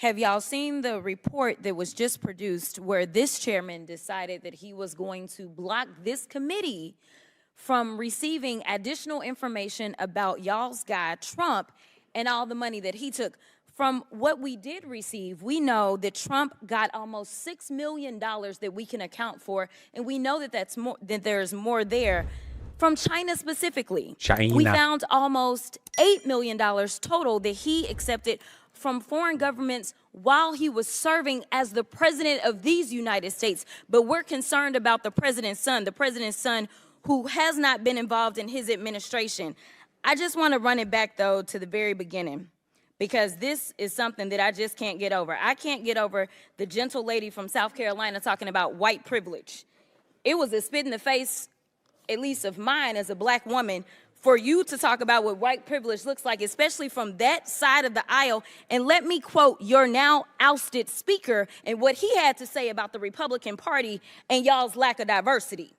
Have y'all seen the report that was just produced where this chairman decided that he was going to block this committee from receiving additional information about y'all's guy, Trump, and all the money that he took? From what we did receive, we know that Trump got almost $6 million that we can account for, and we know that there's more there. From China specifically, we found almost $8 million total that he accepted from foreign governments while he was serving as the president of these United States. But we're concerned about the president's son who has not been involved in his administration. I just want to run it back, though, to the very beginning, because this is something that I just can't get over. I can't get over the gentle lady from South Carolina talking about white privilege. It was a spit in the face, at least of mine as a black woman, for you to talk about what white privilege looks like, especially from that side of the aisle. And let me quote your now ousted speaker and what he had to say about the Republican Party and y'all's lack of diversity.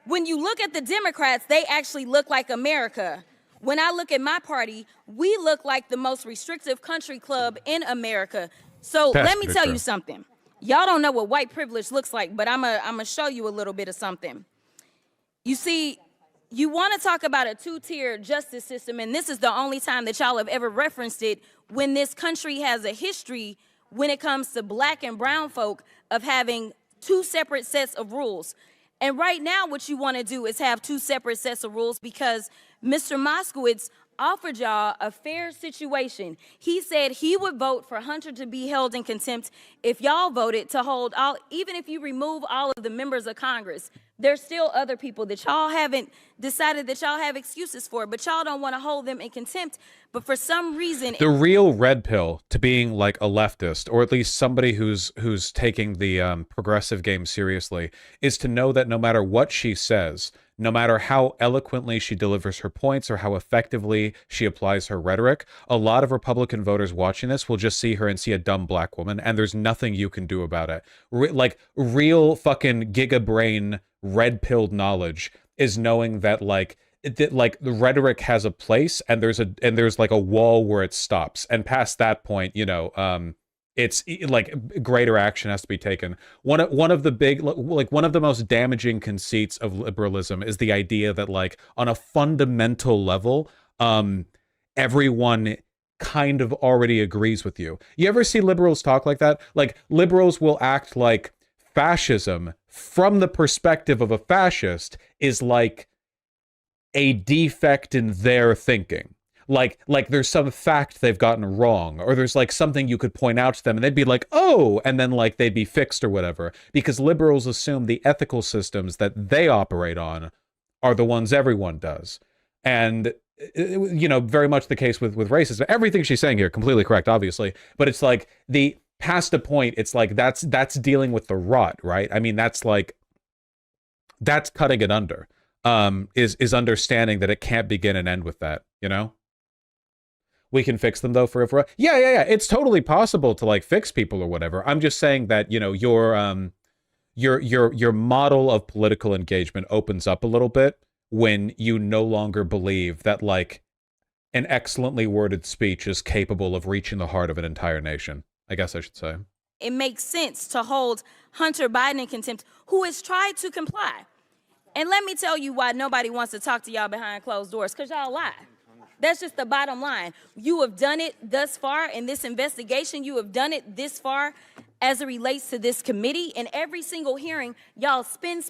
When you look at the Democrats, they actually look like America. When I look at my party, we look like the most restrictive country club in America. So let me tell you something. Y'all don't know what white privilege looks like, but I'm gonna show you a little bit of something. You see, you want to talk about a two-tier justice system, and this is the only time that y'all have ever referenced it, when this country has a history when it comes to black and brown folk of having two separate sets of rules. And right now what you want to do is have two separate sets of rules because Mr. Moskowitz offered y'all a fair situation. He said he would vote for Hunter to be held in contempt if y'all voted to hold all, even if you remove all of the members of Congress. There's still other people that y'all haven't decided that y'all have excuses for, but y'all don't want to hold them in contempt. But for some reason, the real red pill to being like a leftist, or at least somebody who's taking the progressive game seriously, is to know that no matter what she says, no matter how eloquently she delivers her points or how effectively she applies her rhetoric, a lot of Republican voters watching this will just see her and see a dumb black woman, and there's nothing you can do about it. Like, real fucking giga-brain red-pilled knowledge is knowing that, like, the rhetoric has a place, and there's like a wall where it stops, and past that point, you know, it's like greater action has to be taken. One of the big, like one of the most damaging conceits of liberalism is the idea that, like, on a fundamental level, everyone kind of already agrees with you. You ever see liberals talk like that? Like, liberals will act like fascism from the perspective of a fascist is like a defect in their thinking. Like there's some fact they've gotten wrong, or there's like something you could point out to them and they'd be like, oh, and then like they'd be fixed or whatever, because liberals assume the ethical systems that they operate on are the ones everyone does. And, you know, very much the case with racism. Everything she's saying here, completely correct, obviously, but it's like the past a point, it's like that's dealing with the rot, right? I mean, that's cutting it under, is understanding that it can't begin and end with that, you know? We can fix them though for yeah. It's totally possible to like fix people or whatever. I'm just saying that, you know, your model of political engagement opens up a little bit when you no longer believe that like an excellently worded speech is capable of reaching the heart of an entire nation, I guess I should say. It makes sense to hold Hunter Biden in contempt, who has tried to comply. And let me tell you why nobody wants to talk to y'all behind closed doors, because y'all lie. That's just the bottom line. You have done it thus far in this investigation. You have done it this far as it relates to this committee. In every single hearing, y'all spin.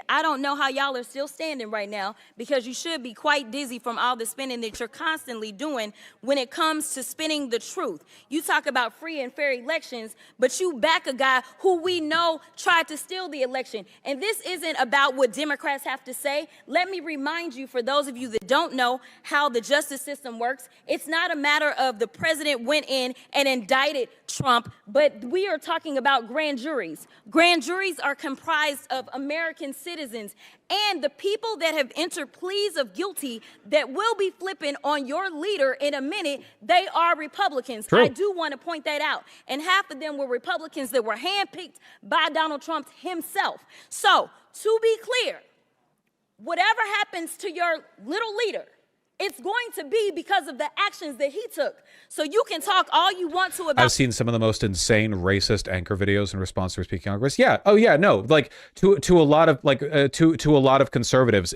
I don't know how y'all are still standing right now, because you should be quite dizzy from all the spinning that you're constantly doing when it comes to spinning the truth. You talk about free and fair elections, but you back a guy who we know tried to steal the election. And this isn't about what Democrats have to say. Let me remind you, for those of you that don't know how the justice system works, it's not a matter of the president went in and indicted Trump, but we are talking about grand juries. Grand juries are comprised of American citizens, and the people that have entered pleas of guilty that will be flipping on your leader in a minute, they are Republicans. True. I do want to point that out. And half of them were Republicans that were handpicked by Donald Trump himself. So, to be clear, whatever happens to your little leader, It's going to be because of the actions that he took. So you can talk all you want to about— I've seen some of the most insane racist anchor videos in response to her speaking Congress. Yeah. Oh yeah. No. Like to a lot of to a lot of conservatives,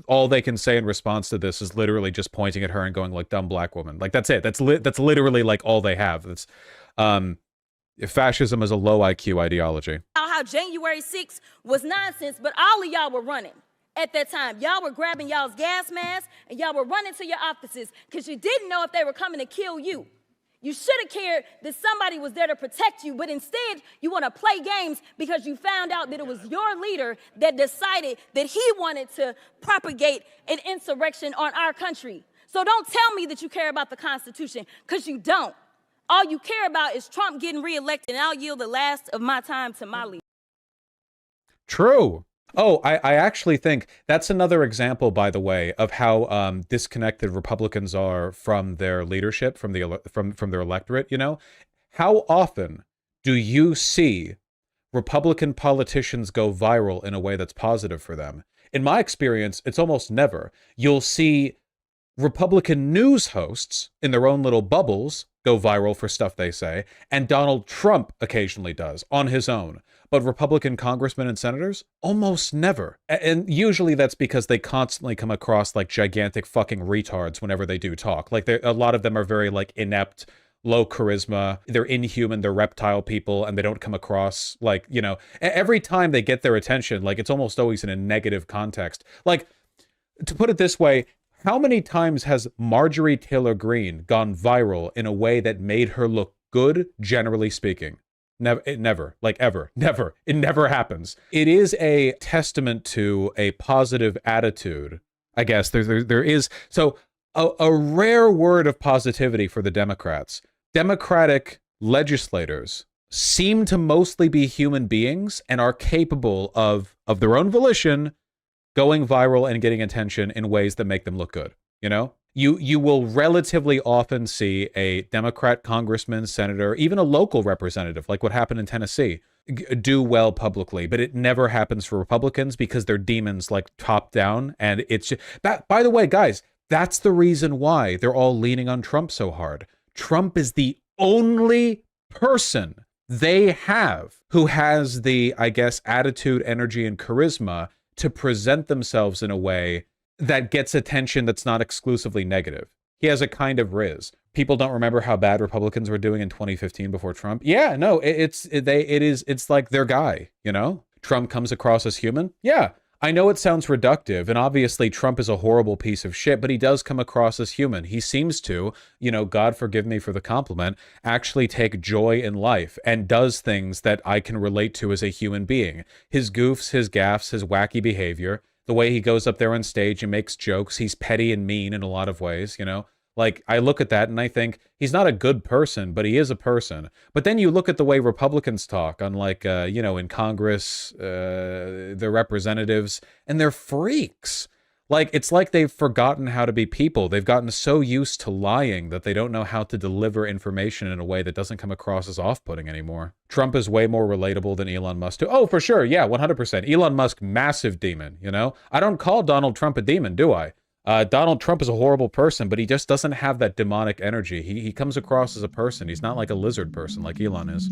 all they can say in response to this is literally just pointing at her and going like "dumb black woman." Like that's it. That's literally like all they have. That's fascism is a low IQ ideology. how January 6th was nonsense, but all of y'all were running. At that time, y'all were grabbing y'all's gas masks and y'all were running to your offices because you didn't know if they were coming to kill you. You should have cared that somebody was there to protect you, but instead you want to play games because you found out that it was your leader that decided that he wanted to propagate an insurrection on our country. So don't tell me that you care about the Constitution, because you don't. All you care about is Trump getting reelected, and I'll yield the last of my time to my leader. True. Oh, I actually think that's another example, by the way, of how disconnected Republicans are from their leadership, from their electorate. You know, how often do you see Republican politicians go viral in a way that's positive for them? In my experience, it's almost never. You'll see Republican news hosts in their own little bubbles go viral for stuff they say, and Donald Trump occasionally does on his own. But Republican congressmen and senators, almost never. And usually that's because they constantly come across like gigantic fucking retards whenever they do talk. Like a lot of them are very like inept, low charisma, they're inhuman, they're reptile people, and they don't come across like, you know, every time they get their attention, like it's almost always in a negative context. Like, to put it this way, how many times has Marjorie Taylor Greene gone viral in a way that made her look good, generally speaking? Never, like ever, never. It never happens. It is a testament to a positive attitude, I guess. There is, so a rare word of positivity for the Democrats. Democratic legislators seem to mostly be human beings and are capable of their own volition going viral and getting attention in ways that make them look good, you know? You will relatively often see a Democrat congressman, senator, even a local representative, like what happened in Tennessee, do well publicly, but it never happens for Republicans because they're demons like top down. And it's just, that, by the way, guys, that's the reason why they're all leaning on Trump so hard. Trump is the only person they have who has the, I guess, attitude, energy, and charisma to present themselves in a way that gets attention that's not exclusively negative. He has a kind of riz. People don't remember how bad Republicans were doing in 2015 before Trump. Yeah, no, it's like their guy, you know? Trump comes across as human. Yeah, I know it sounds reductive, and obviously Trump is a horrible piece of shit, but he does come across as human. He seems to, you know, God forgive me for the compliment, actually take joy in life and does things that I can relate to as a human being. His goofs, his gaffes, his wacky behavior, the way he goes up there on stage and makes jokes, he's petty and mean in a lot of ways, you know? Like, I look at that and I think, he's not a good person, but he is a person. But then you look at the way Republicans talk on, like, you know, in Congress, their representatives, and they're freaks. Like, it's like they've forgotten how to be people. They've gotten so used to lying that they don't know how to deliver information in a way that doesn't come across as off-putting anymore. Trump is way more relatable than Elon Musk too. Oh, for sure. Yeah, 100%. Elon Musk, massive demon, you know? I don't call Donald Trump a demon, do I? Donald Trump is a horrible person, but he just doesn't have that demonic energy. He comes across as a person. He's not like a lizard person like Elon is.